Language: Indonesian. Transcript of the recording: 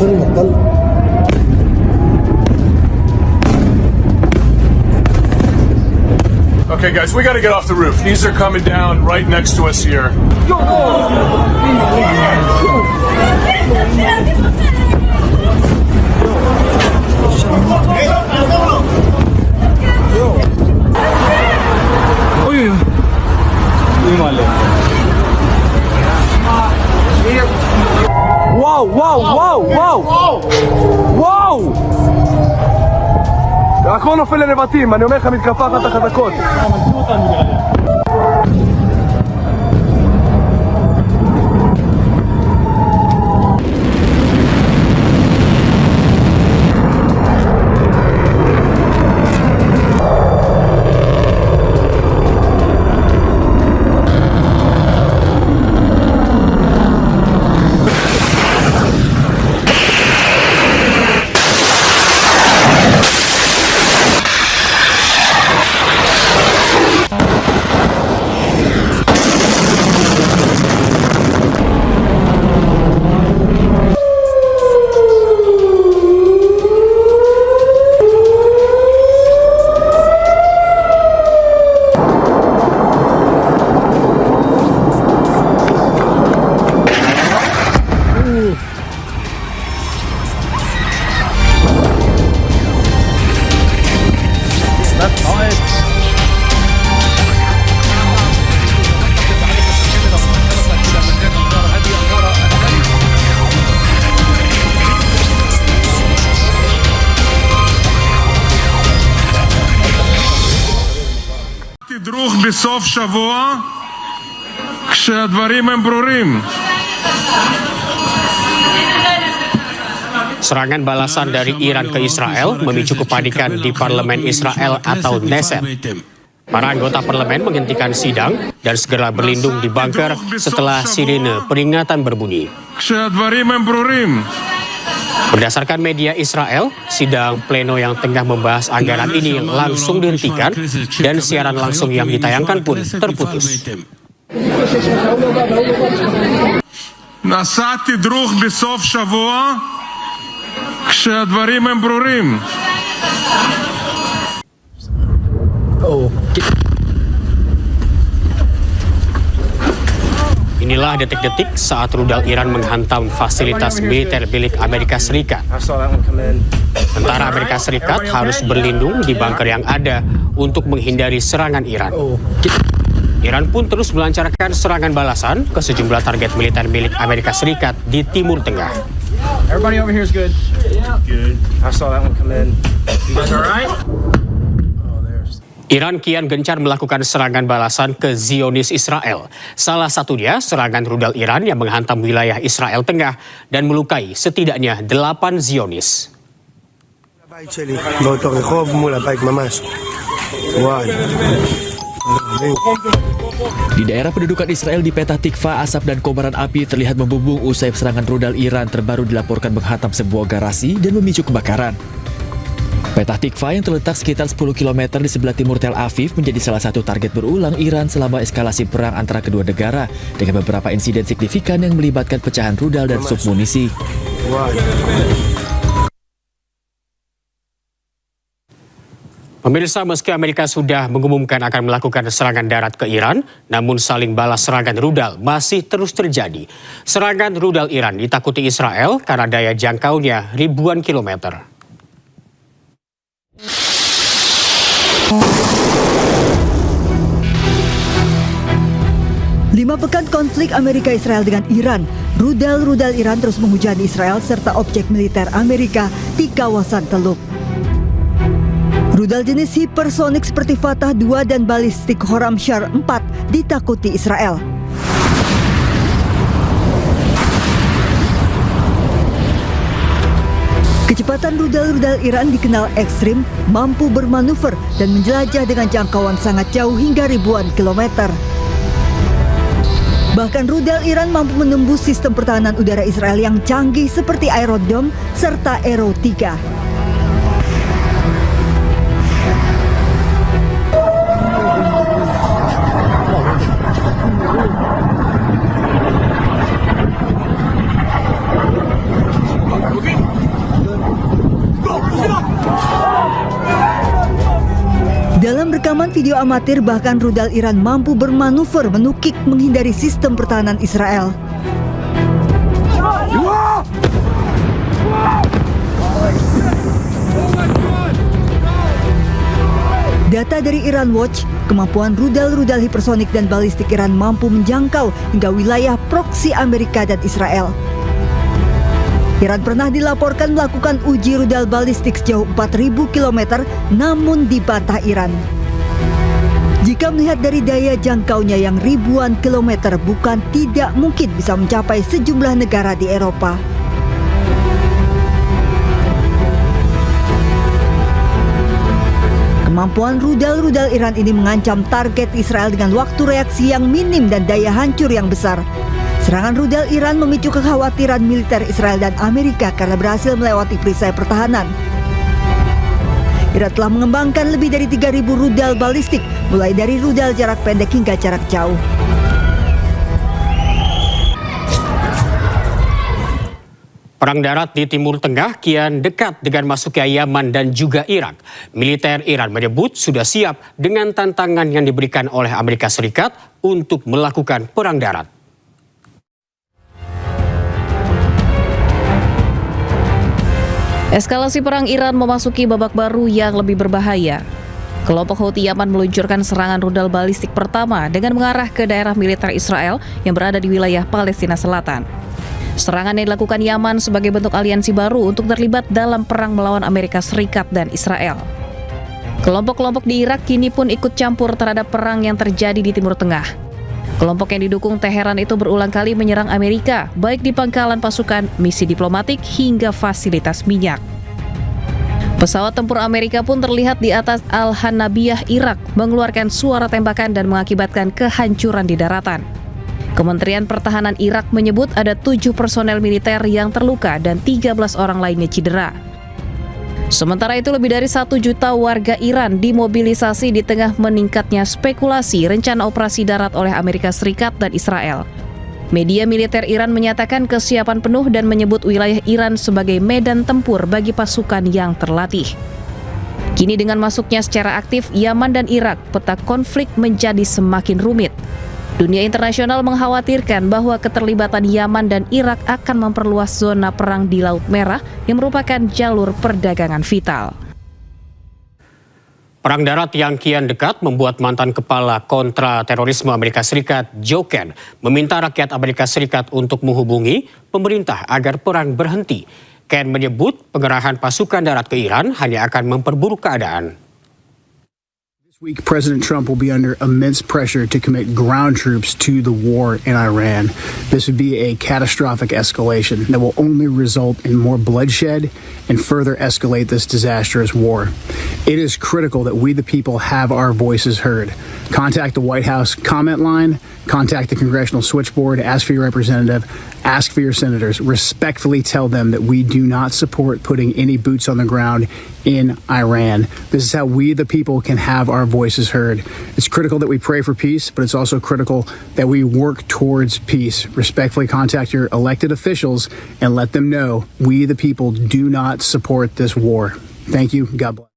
Okay, guys, we gotta get off the roof. These are coming down right next to us here. Wow, wow, wow, wow! וואו! הכל נופל לנבטים, אני אומר לך, מתקפה אחת החזקות. תדרוך בסוף שבוע כשהדברים הם ברורים. Serangan balasan dari Iran ke Israel memicu kepanikan di parlemen Israel atau Knesset. Para anggota parlemen menghentikan sidang dan segera berlindung di bunker setelah sirine peringatan berbunyi. כשהדברים הם ברורים. Berdasarkan media Israel, sidang pleno yang tengah membahas anggaran ini langsung dihentikan dan siaran langsung yang ditayangkan pun terputus. נעשה תדרוך בסוף שבוע כשהדברים הם ברורים. Inilah detik-detik saat rudal Iran menghantam fasilitas militer milik Amerika Serikat. Tentara Amerika Serikat harus berlindung di bunker yang ada untuk menghindari serangan Iran. Iran pun terus melancarkan serangan balasan ke sejumlah target militer milik Amerika Serikat di Timur Tengah. Everybody over here is good. Good. I saw that one come in. You guys all right? Iran kian gencar melakukan serangan balasan ke Zionis Israel. Salah satunya serangan rudal Iran yang menghantam wilayah Israel Tengah dan melukai setidaknya 8 Zionis. Di daerah pendudukan Israel di Petah Tikva, asap dan kobaran api terlihat membumbung usai serangan rudal Iran terbaru dilaporkan menghantam sebuah garasi dan memicu kebakaran. Petah Tikva yang terletak sekitar 10 km di sebelah timur Tel Aviv menjadi salah satu target berulang Iran selama eskalasi perang antara kedua negara dengan beberapa insiden signifikan yang melibatkan pecahan rudal dan submunisi. Pemirsa, meski Amerika sudah mengumumkan akan melakukan serangan darat ke Iran, namun saling balas serangan rudal masih terus terjadi. Serangan rudal Iran ditakuti Israel karena daya jangkaunya ribuan kilometer. 5 pekan konflik Amerika-Israel dengan Iran, rudal-rudal Iran terus menghujani Israel serta objek militer Amerika di kawasan Teluk. Rudal jenis hipersonik seperti Fatah 2 dan balistik Horamshar 4 ditakuti Israel. Kecepatan rudal-rudal Iran dikenal ekstrim, mampu bermanuver dan menjelajah dengan jangkauan sangat jauh hingga ribuan kilometer. Bahkan rudal Iran mampu menembus sistem pertahanan udara Israel yang canggih seperti Iron Dome serta Arrow 3. Rekaman video amatir bahkan rudal Iran mampu bermanuver menukik menghindari sistem pertahanan Israel. Data dari Iran Watch, kemampuan rudal-rudal hipersonik dan balistik Iran mampu menjangkau hingga wilayah proksi Amerika dan Israel. Iran pernah dilaporkan melakukan uji rudal balistik sejauh 4.000 km namun dibantah Iran. Jika melihat dari daya jangkaunya yang ribuan kilometer, bukan tidak mungkin bisa mencapai sejumlah negara di Eropa. Kemampuan rudal-rudal Iran ini mengancam target Israel dengan waktu reaksi yang minim dan daya hancur yang besar. Serangan rudal Iran memicu kekhawatiran militer Israel dan Amerika karena berhasil melewati perisai pertahanan. Iran telah mengembangkan lebih dari 3.000 rudal balistik, mulai dari rudal jarak pendek hingga jarak jauh. Perang darat di Timur Tengah kian dekat dengan masuknya Yaman dan juga Irak. Militer Iran menyebut sudah siap dengan tantangan yang diberikan oleh Amerika Serikat untuk melakukan perang darat. Eskalasi perang Iran memasuki babak baru yang lebih berbahaya. Kelompok Houthi Yaman meluncurkan serangan rudal balistik pertama dengan mengarah ke daerah militer Israel yang berada di wilayah Palestina Selatan. Serangan yang dilakukan Yaman sebagai bentuk aliansi baru untuk terlibat dalam perang melawan Amerika Serikat dan Israel. Kelompok-kelompok di Irak kini pun ikut campur terhadap perang yang terjadi di Timur Tengah. Kelompok yang didukung Teheran itu berulang kali menyerang Amerika, baik di pangkalan pasukan, misi diplomatik, hingga fasilitas minyak. Pesawat tempur Amerika pun terlihat di atas Al-Hanabiyah, Irak, mengeluarkan suara tembakan dan mengakibatkan kehancuran di daratan. Kementerian Pertahanan Irak menyebut ada 7 personel militer yang terluka dan 13 orang lainnya cedera. Sementara itu lebih dari 1 juta warga Iran dimobilisasi di tengah meningkatnya spekulasi rencana operasi darat oleh Amerika Serikat dan Israel. Media militer Iran menyatakan kesiapan penuh dan menyebut wilayah Iran sebagai medan tempur bagi pasukan yang terlatih. Kini dengan masuknya secara aktif Yaman dan Irak, peta konflik menjadi semakin rumit. Dunia internasional mengkhawatirkan bahwa keterlibatan Yaman dan Irak akan memperluas zona perang di Laut Merah yang merupakan jalur perdagangan vital. Perang darat yang kian dekat membuat mantan kepala kontra terorisme Amerika Serikat, Joe Ken, meminta rakyat Amerika Serikat untuk menghubungi pemerintah agar perang berhenti. Ken menyebut pengerahan pasukan darat ke Iran hanya akan memperburuk keadaan. This week, President Trump will be under immense pressure to commit ground troops to the war in Iran. This would be a catastrophic escalation that will only result in more bloodshed and further escalate this disastrous war. It is critical that we, the people, have our voices heard. Contact the White House comment line, contact the Congressional Switchboard, ask for your representative, ask for your senators. Respectfully tell them that we do not support putting any boots on the ground in Iran. This is how we, the people, can have our voices heard. It's critical that we pray for peace, but it's also critical that we work towards peace. Respectfully contact your elected officials and let them know we, the people, do not support this war. Thank you. God bless.